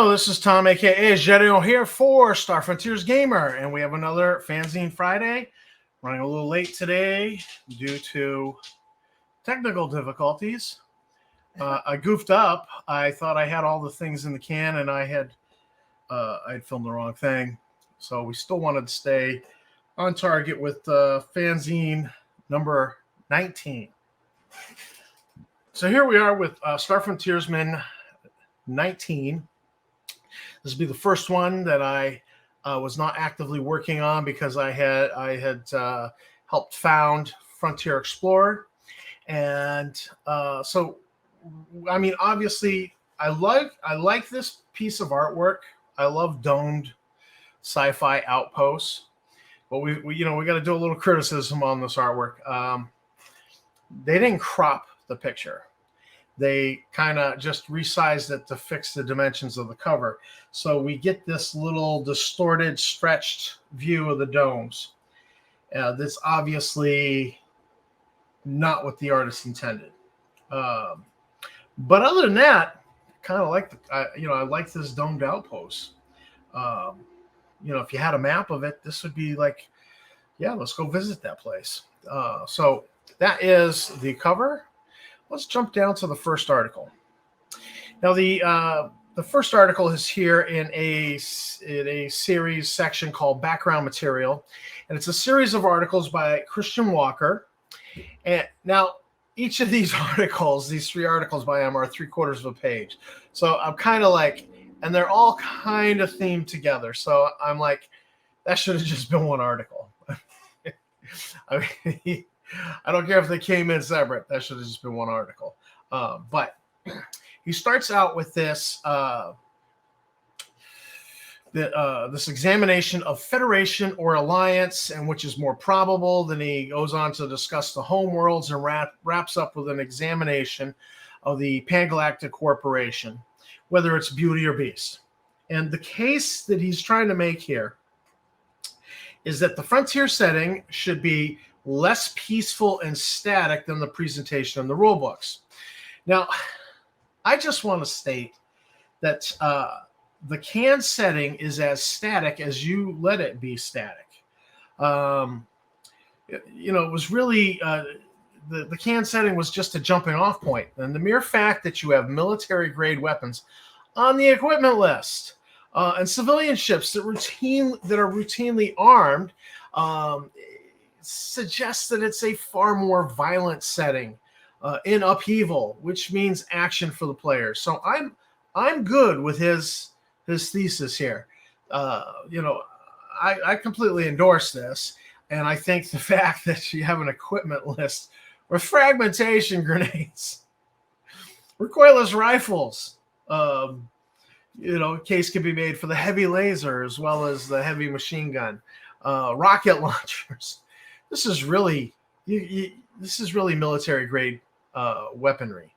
Hello, this is Tom, aka Jerio, here for Star Frontiers Gamer, and we have another Fanzine Friday. Running a little late today due to technical difficulties. I goofed up. I thought I had all the things in the can, and I'd filmed the wrong thing. So we still wanted to stay on target with Fanzine number 19. So here we are with Star Frontiersman 19. This will be the first one that I was not actively working on because I had helped found Frontier Explorer, and so I mean, obviously, I like this piece of artwork. I love domed sci-fi outposts, but we got to do a little criticism on this artwork. They didn't crop the picture. They kind of just resized it to fix the dimensions of the cover. So we get this little distorted, stretched view of the domes. That's obviously not what the artist intended. But other than that, kind of like I like this domed outpost. If you had a map of it, this would be like, yeah, let's go visit that place. So that is the cover. Let's jump down to the first article. Now, the first article is here in a series section called Background Material, and it's a series of articles by Christian Walker. And now, each of these articles, these three articles by him, are 3/4 of a page. So I'm kind of like, and they're all kind of themed together. So I'm like, that should have just been one article. I mean, I don't care if they came in separate. That should have just been one article. But he starts out with this this examination of federation or alliance, and which is more probable. Then he goes on to discuss the homeworlds and wraps up with an examination of the Pangalactic Corporation, whether it's beauty or beast. And the case that he's trying to make here is that the frontier setting should be less peaceful and static than the presentation in the rule books. Now, I just want to state that the can setting is as static as you let it be static. It was really the can setting was just a jumping off point, and the mere fact that you have military grade weapons on the equipment list and civilian ships that are routinely armed suggests that it's a far more violent setting in upheaval, which means action for the players. So I'm good with his thesis here. I completely endorse this, and I think the fact that you have an equipment list with fragmentation grenades, recoilless rifles, case can be made for the heavy laser as well as the heavy machine gun, rocket launchers. This is really military grade weaponry.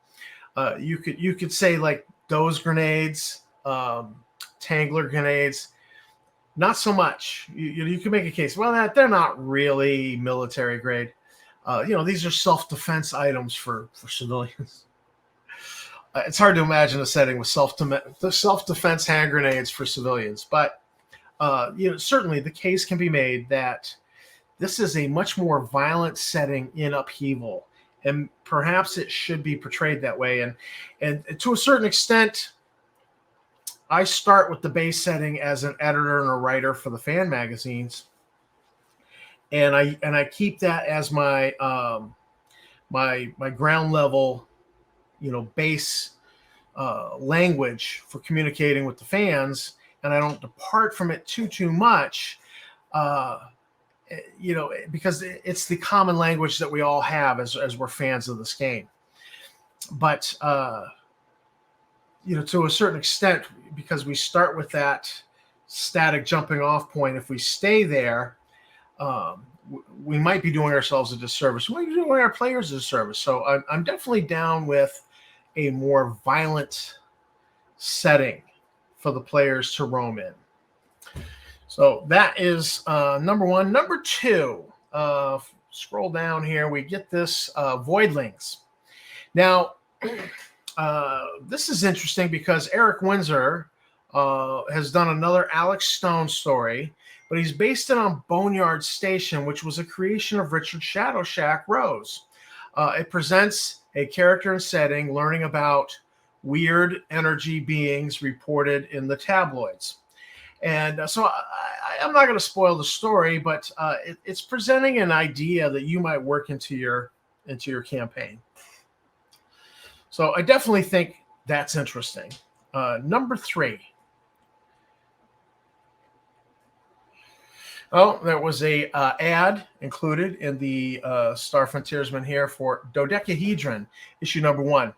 You could say like those grenades, Tangler grenades, not so much. You can make a case. Well, they're not really military grade. These are self-defense items for civilians. It's hard to imagine a setting with self-defense hand grenades for civilians, but certainly the case can be made that this is a much more violent setting in upheaval, and perhaps it should be portrayed that way. And to a certain extent, I start with the base setting as an editor and a writer for the fan magazines, and I keep that as my my ground level, base language for communicating with the fans, and I don't depart from it too much. Because it's the common language that we all have as we're fans of this game. But, to a certain extent, because we start with that static jumping off point, if we stay there, we might be doing ourselves a disservice. We might be doing our players a disservice. So I'm definitely down with a more violent setting for the players to roam in. So that is number one. Number two, scroll down here, we get this Voidlings. Now, this is interesting because Eric Windsor has done another Alex Stone story, but he's based it on Boneyard Station, which was a creation of Richard Shadowshack Rose. It presents a character and setting learning about weird energy beings reported in the tabloids. And so I'm not going to spoil the story, but it's presenting an idea that you might work into your campaign. So I definitely think that's interesting. Number 3. Oh, there was a ad included in the Star Frontiersman here for Dodecahedron, issue number 1.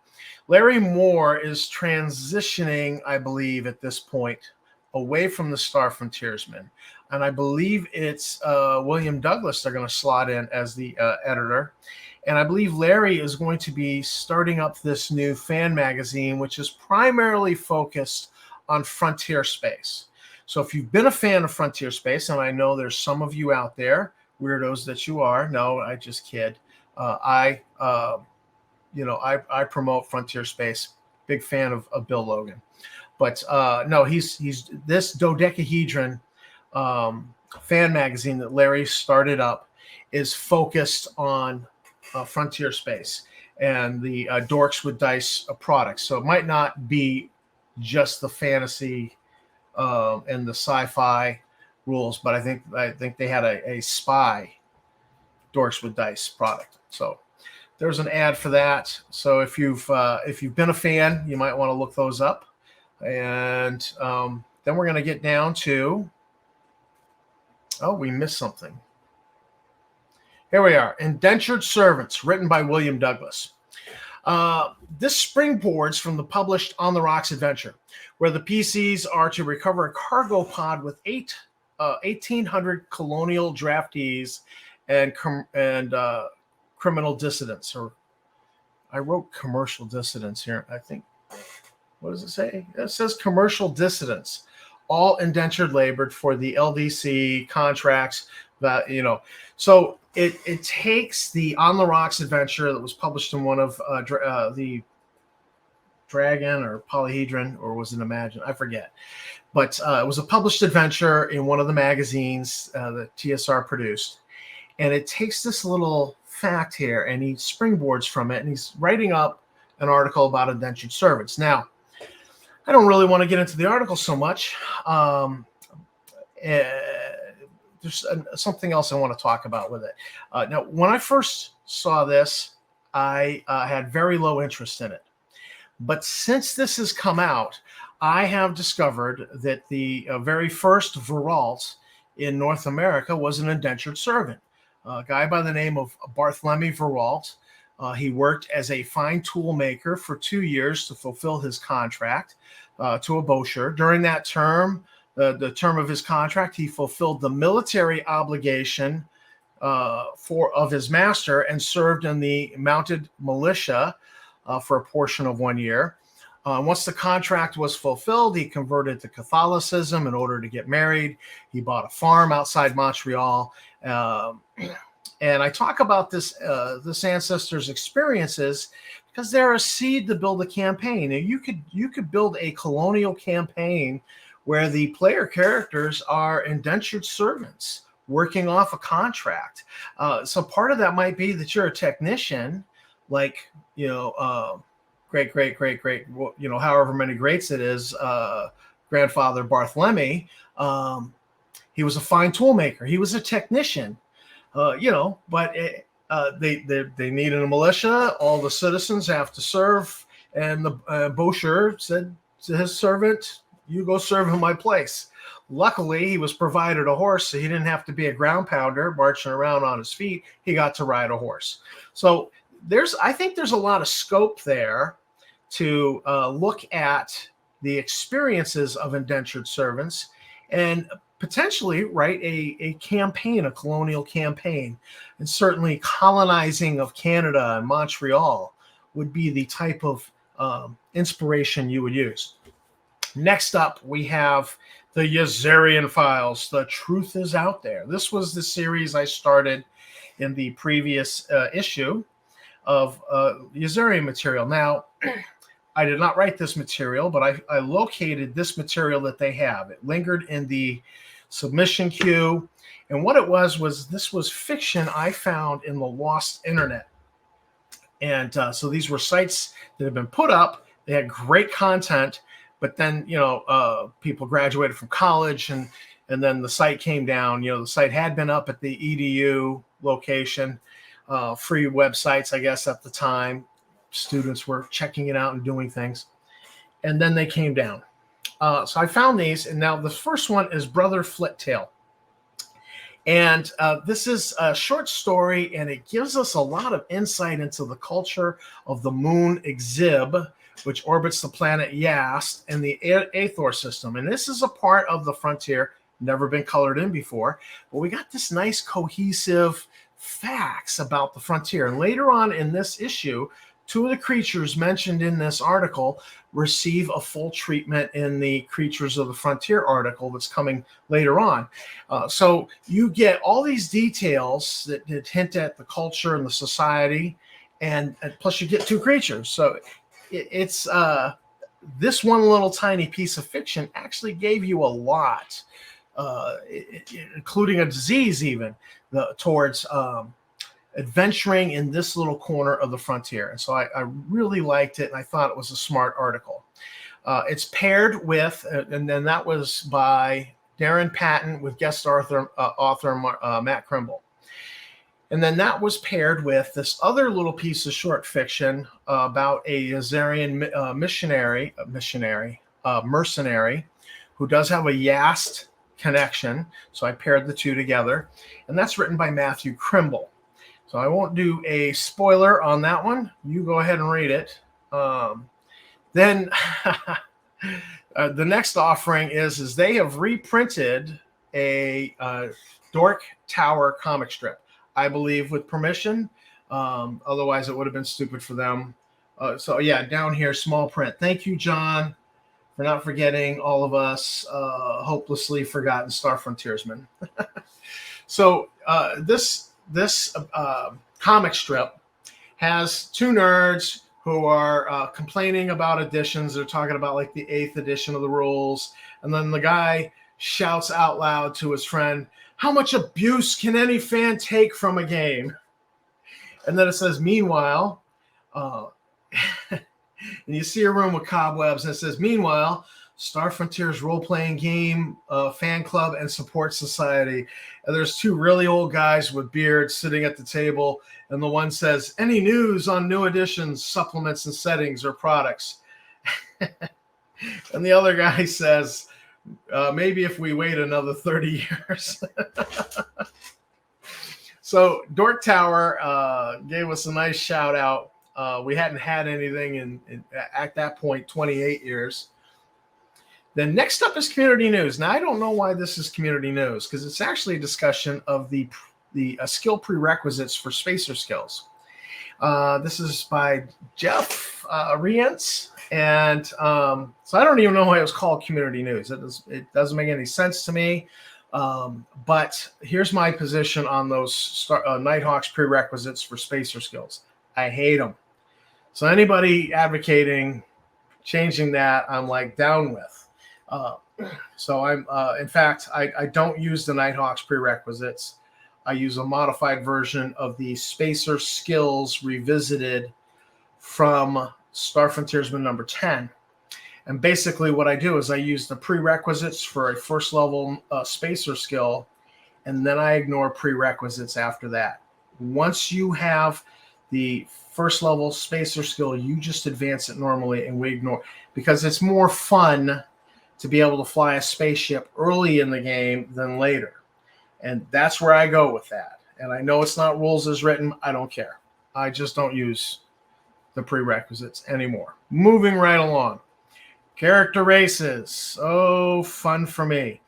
Larry Moore is transitioning, I believe, at this point, away from the Star Frontiersman. And I believe it's William Douglas they're going to slot in as the editor. And I believe Larry is going to be starting up this new fan magazine, which is primarily focused on frontier space. So if you've been a fan of frontier space, and I know there's some of you out there, weirdos that you are. No, I just kid. I promote frontier space. Big fan of Bill Logan. But no, he's this Dodecahedron fan magazine that Larry started up is focused on frontier space and the Dorks with Dice products. So it might not be just the fantasy and the sci-fi rules, but I think they had a spy Dorks with Dice product. So there's an ad for that. So if you've been a fan, you might want to look those up. And then we're going to get down to, we missed something. Here we are, Indentured Servants, written by William Douglas. This springboards from the published On the Rocks adventure, where the PCs are to recover a cargo pod with 1,800 colonial draftees and criminal dissidents. Or I wrote commercial dissidents here, I think. What does it say? It says commercial dissidents, all indentured labored for the LDC contracts that, So it takes the On the Rocks adventure that was published in one of the Dragon or Polyhedron, or was it Imagine? I forget. But it was a published adventure in one of the magazines that TSR produced. And it takes this little fact here and he springboards from it, and he's writing up an article about indentured servants. Now, I don't really want to get into the article so much. There's something else I want to talk about with it. Now, when I first saw this, I had very low interest in it. But since this has come out, I have discovered that the very first Veralt in North America was an indentured servant, a guy by the name of Bartholomew Veralt. He worked as a fine tool maker for 2 years to fulfill his contract to a Bosher. During that term, the term of his contract, he fulfilled the military obligation of his master and served in the mounted militia for a portion of 1 year. Once the contract was fulfilled, he converted to Catholicism in order to get married. He bought a farm outside Montreal. And I talk about this ancestor's experiences because they're a seed to build a campaign. And you could build a colonial campaign where the player characters are indentured servants working off a contract. So part of that might be that you're a technician, like, great, however many greats it is, grandfather Bartholomew. He was a fine tool maker. He was a technician, but they needed a militia. All the citizens have to serve. And the Bosher said to his servant, "You go serve in my place." Luckily, he was provided a horse, so he didn't have to be a ground pounder marching around on his feet. He got to ride a horse. So I think there's a lot of scope there to look at the experiences of indentured servants and potentially write a campaign, a colonial campaign. And certainly colonizing of Canada and Montreal would be the type of inspiration you would use. Next up, we have the Yazirian Files. The Truth is Out There. This was the series I started in the previous issue of Yazirian material. Now, I did not write this material, but I located this material that they have. It lingered in the submission queue. And what it was this was fiction I found in the lost internet. And so these were sites that had been put up. They had great content, but then, people graduated from college and then the site came down. The site had been up at the EDU location, free websites, I guess, at the time. Students were checking it out and doing things. And then they came down. So I found these. And now the first one is Brother Flittail. And this is a short story, and it gives us a lot of insight into the culture of the moon Exib, which orbits the planet Yast and the Aethor system. And this is a part of the frontier, never been colored in before. But we got this nice cohesive facts about the frontier. And later on in this issue, 2 of the creatures mentioned in this article receive a full treatment in the Creatures of the Frontier article that's coming later on. So you get all these details that hint at the culture and the society, and plus you get 2 creatures. So it's this one little tiny piece of fiction actually gave you a lot, including a disease even, towards adventuring in this little corner of the frontier. And so I really liked it, and I thought it was a smart article. It's paired with, and then that was by Darren Patton with guest author Matt Krimble. And then that was paired with this other little piece of short fiction about a Yazirian mercenary who does have a Yast connection. So I paired the 2 together, and that's written by Matthew Krimble. So I won't do a spoiler on that one. You go ahead and read it. Then the next offering is they have reprinted a Dork Tower comic strip, I believe with permission. Otherwise, it would have been stupid for them. So yeah, down here, small print. Thank you, John, for not forgetting all of us hopelessly forgotten Star Frontiersmen. So this comic strip has 2 nerds who are complaining about editions. They're talking about like the 8th edition of the rules. And then the guy shouts out loud to his friend, "How much abuse can any fan take from a game?" And then it says, "Meanwhile," and you see a room with cobwebs, and it says, "Meanwhile, Star Frontier's role-playing game fan club and support society." And there's 2 really old guys with beards sitting at the table, and the one says, "Any news on new editions, supplements, and settings or products?" And the other guy says, "Maybe if we wait another 30 years." So Dork Tower gave us a nice shout out. We hadn't had anything in at that point 28 years. Then next up is community news. Now, I don't know why this is community news, because it's actually a discussion of the skill prerequisites for spacer skills. This is by Jeff Rientz. And so I don't even know why it was called community news. It doesn't make any sense to me. But here's my position on those Nighthawk's prerequisites for spacer skills. I hate them. So anybody advocating changing that, I'm like down with. So I'm, in fact, I don't use the Nighthawk's prerequisites. I use a modified version of the Spacer Skills Revisited from Star Frontiersman number 10. And basically what I do is I use the prerequisites for a first level spacer skill, and then I ignore prerequisites after that. Once you have the first level spacer skill, you just advance it normally, and we ignore, because it's more fun to be able to fly a spaceship early in the game than later. And that's where I go with that. And I know it's not rules as written. I don't care. I just don't use the prerequisites anymore. Moving right along. Character races. Oh, fun for me.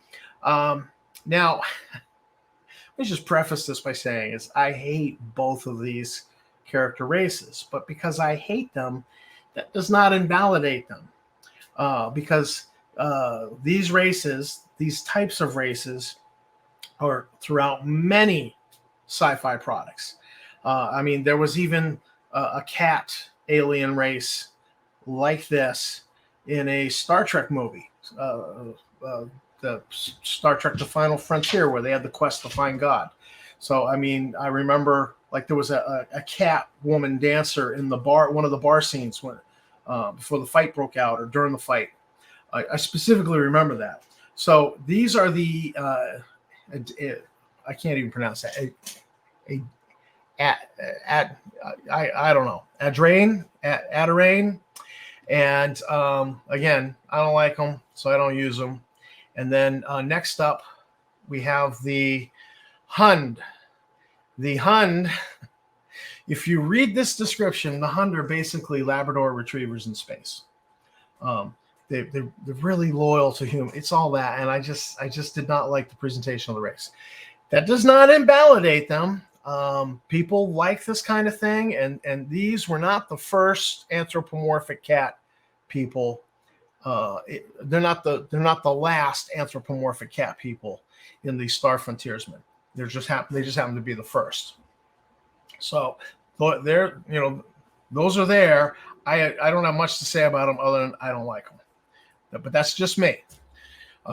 Now, let me just preface this by saying is I hate both of these character races. But because I hate them, that does not invalidate them. Because these races, these types of races, are throughout many sci-fi products. I mean, there was even a cat alien race like this in a Star Trek movie, the Star Trek: The Final Frontier, where they had the quest to find God. So, I mean, I remember like there was a cat woman dancer in the bar, one of the bar scenes when before the fight broke out or during the fight. I specifically remember that. So these are the I can't even pronounce that. I don't know. Adrain. And again, I don't like them, so I don't use them. And then next up, we have the Hund. The Hund, if you read this description, the Hund are basically Labrador retrievers in space. They're really loyal to humans. It's all that, and I just did not like the presentation of the race. That does not invalidate them. People like this kind of thing, and these were not the first anthropomorphic cat people. They're not the last anthropomorphic cat people in the Star Frontiersmen. They just happen to be the first. So they're, those are there. I don't have much to say about them other than I don't like them, but that's just me.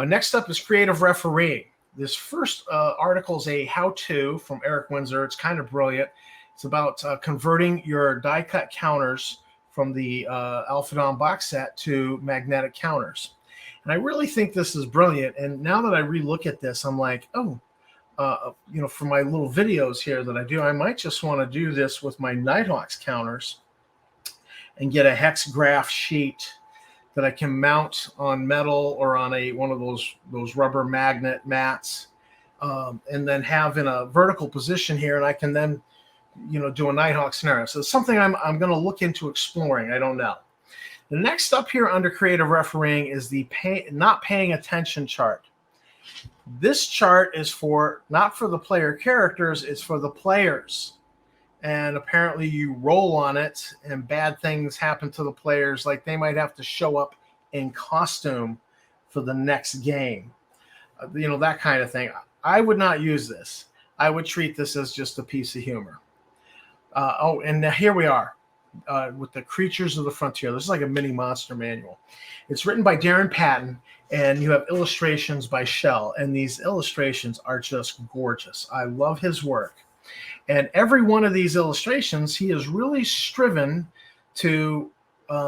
Next up is creative refereeing. This first article is a how-to from Eric Windsor. It's kind of brilliant. It's about converting your die-cut counters from the Alphadon box set to magnetic counters. And I really think this is brilliant. And now that I re-look at this, I'm like, for my little videos here that I do, I might just want to do this with my Nighthawks counters and get a hex graph sheet that I can mount on metal or on one of those rubber magnet mats, and then have in a vertical position here, and I can then, do a Nighthawk scenario. So it's something I'm going to look into exploring. I don't know. The next up here under creative refereeing is the not paying attention chart. This chart is not for the player characters, it's for the players. And apparently you roll on it and bad things happen to the players, like they might have to show up in costume for the next game. That kind of thing. I would not use this. I would treat this as just a piece of humor. And now here we are with the Creatures of the Frontier. This is like a mini monster manual. It's written by Darren Patton, and you have illustrations by Shell. And these illustrations are just gorgeous. I love his work. And every one of these illustrations, he has really striven to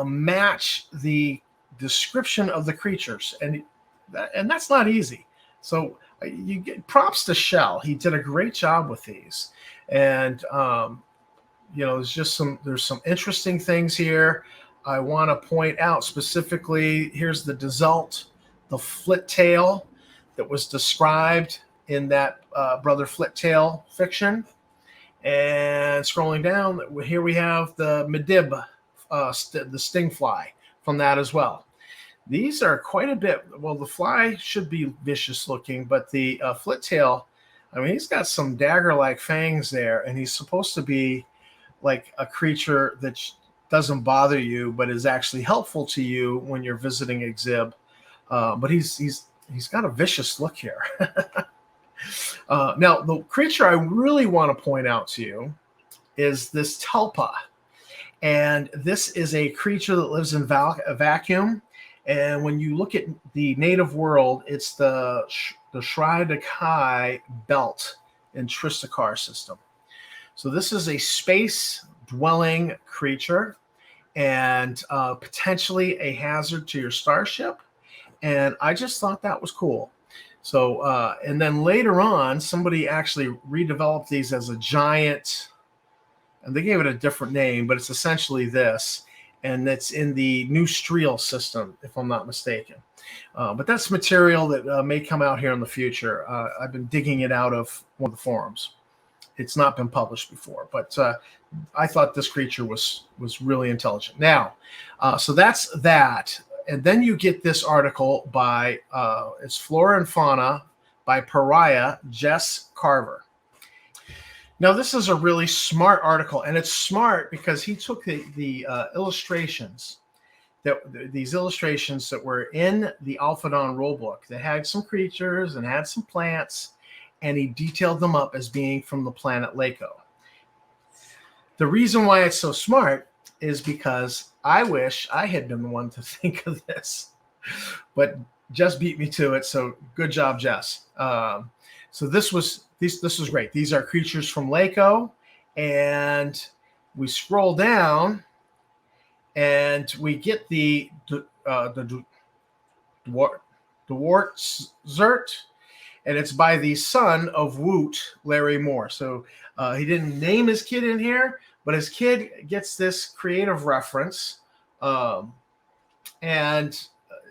match the description of the creatures. And that's not easy. So you get props to Shell. He did a great job with these. And, there's some interesting things here. I want to point out specifically, here's the Desult, the Flittail that was described in that Brother Flittail fiction. And scrolling down, here we have the Medib, the Stingfly from that as well. These are quite a bit. Well, the fly should be vicious looking, but the Flittail, he's got some dagger-like fangs there, and he's supposed to be like a creature that doesn't bother you, but is actually helpful to you when you're visiting Exib. But he's got a vicious look here. Now, the creature I really want to point out to you is this Telpa. And this is a creature that lives in a vacuum. And when you look at the native world, it's the Shrai Dakai belt in Tristakar system. So this is a space-dwelling creature and potentially a hazard to your starship. And I just thought that was cool. So, and then later on, somebody actually redeveloped these as a giant, and they gave it a different name, but it's essentially this, and it's in the New Streel system, if I'm not mistaken. But that's material that may come out here in the future. I've been digging it out of one of the forums. It's not been published before, but I thought this creature was really intelligent. Now, so that's that. And then you get this article by, it's Flora and Fauna by Pariah Jess Carver. Now, this is a really smart article, and it's smart because he took the illustrations, these illustrations that were in the Alphadon rulebook that had some creatures and had some plants, and he detailed them up as being from the planet Lako. The reason why it's so smart is because I wish I had been the one to think of this, but Jess beat me to it. So good job, Jess. So this was great. These are creatures from Lako, and we scroll down, and we get the Dwartzert, and it's by the son of Woot, Larry Moore. So he didn't name his kid in here, but his kid gets this creative reference. And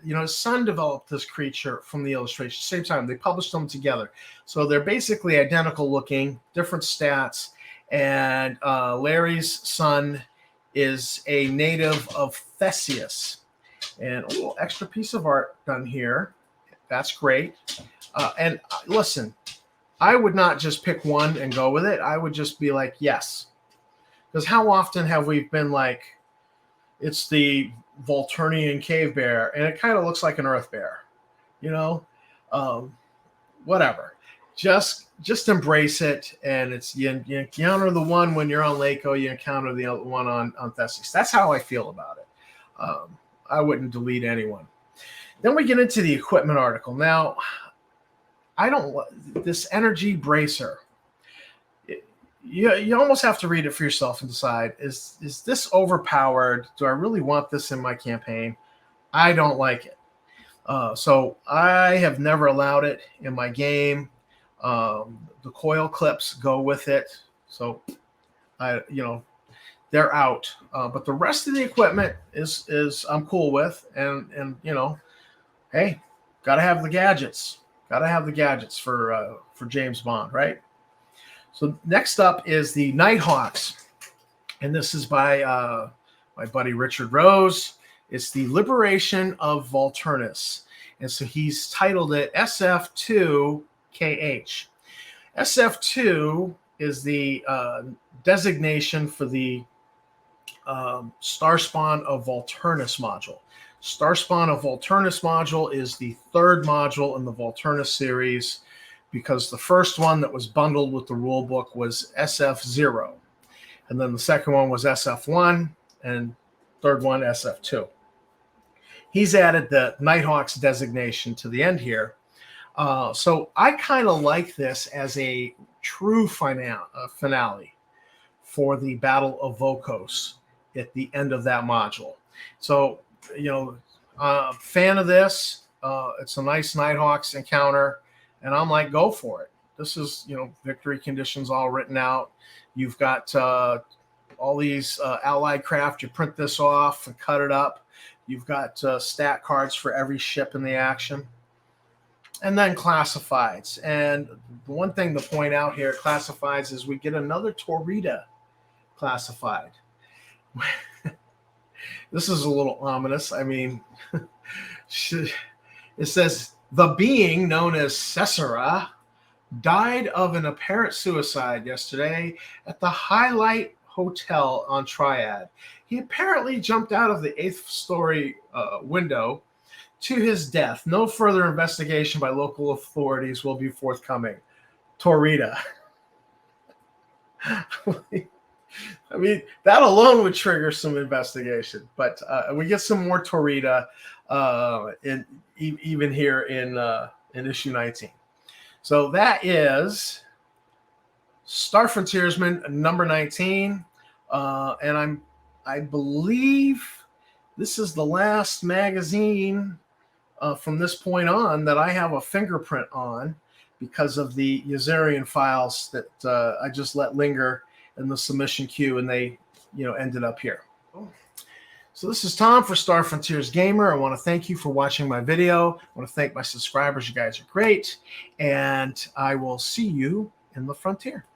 his son developed this creature from the illustration. Same time, they published them together. So they're basically identical looking, different stats. And Larry's son is a native of Theseus. And a little extra piece of art done here. That's great. And listen, I would not just pick one and go with it. I would just be like, yes. Because how often have we been like, it's the Volturnian cave bear, and it kind of looks like an earth bear, whatever. Just embrace it, and it's you encounter the one when you're on Lako, you encounter the other one on Theseus. That's how I feel about it. I wouldn't delete anyone. Then we get into the equipment article. Now, I don't this energy bracer. You almost have to read it for yourself and decide, is this overpowered? Do I really want this in my campaign? I don't like it. So I have never allowed it in my game. The coil clips go with it. So they're out. But the rest of the equipment is I'm cool with. And hey, gotta have the gadgets. Gotta have the gadgets for James Bond, right? So next up is the Nighthawks, and this is by my buddy Richard Rose. It's the Liberation of Volturnus, and so he's titled it SF2KH. SF2 is the designation for the Starspawn of Volturnus module. Starspawn of Volturnus module is the third module in the Volturnus series, because the first one that was bundled with the rule book was SF0. And then the second one was SF1, and third one, SF2. He's added the Nighthawks designation to the end here. So I kind of like this as a true finale for the Battle of Vokos at the end of that module. So, fan of this. It's a nice Nighthawks encounter. And I'm like, go for it. This is, victory conditions all written out. You've got all these allied craft. You print this off and cut it up. You've got stat cards for every ship in the action. And then classifieds. And the one thing to point out here, classifieds, is we get another Torrida classified. This is a little ominous. I mean, it says, the being known as Cesara died of an apparent suicide yesterday at the Highlight Hotel on Triad. He apparently jumped out of the 8th story window to his death. No further investigation by local authorities will be forthcoming. Torrida. I mean, that alone would trigger some investigation. But we get some more Torrida even here in issue 19. So that is Star Frontiersman number 19. And I believe this is the last magazine from this point on that I have a fingerprint on, because of the Yazirian Files that I just let linger in the submission queue, and they ended up here. So this is Tom for Star Frontiers Gamer. I want to thank you for watching my video. I want to thank my subscribers. You guys are great. And I will see you in the frontier.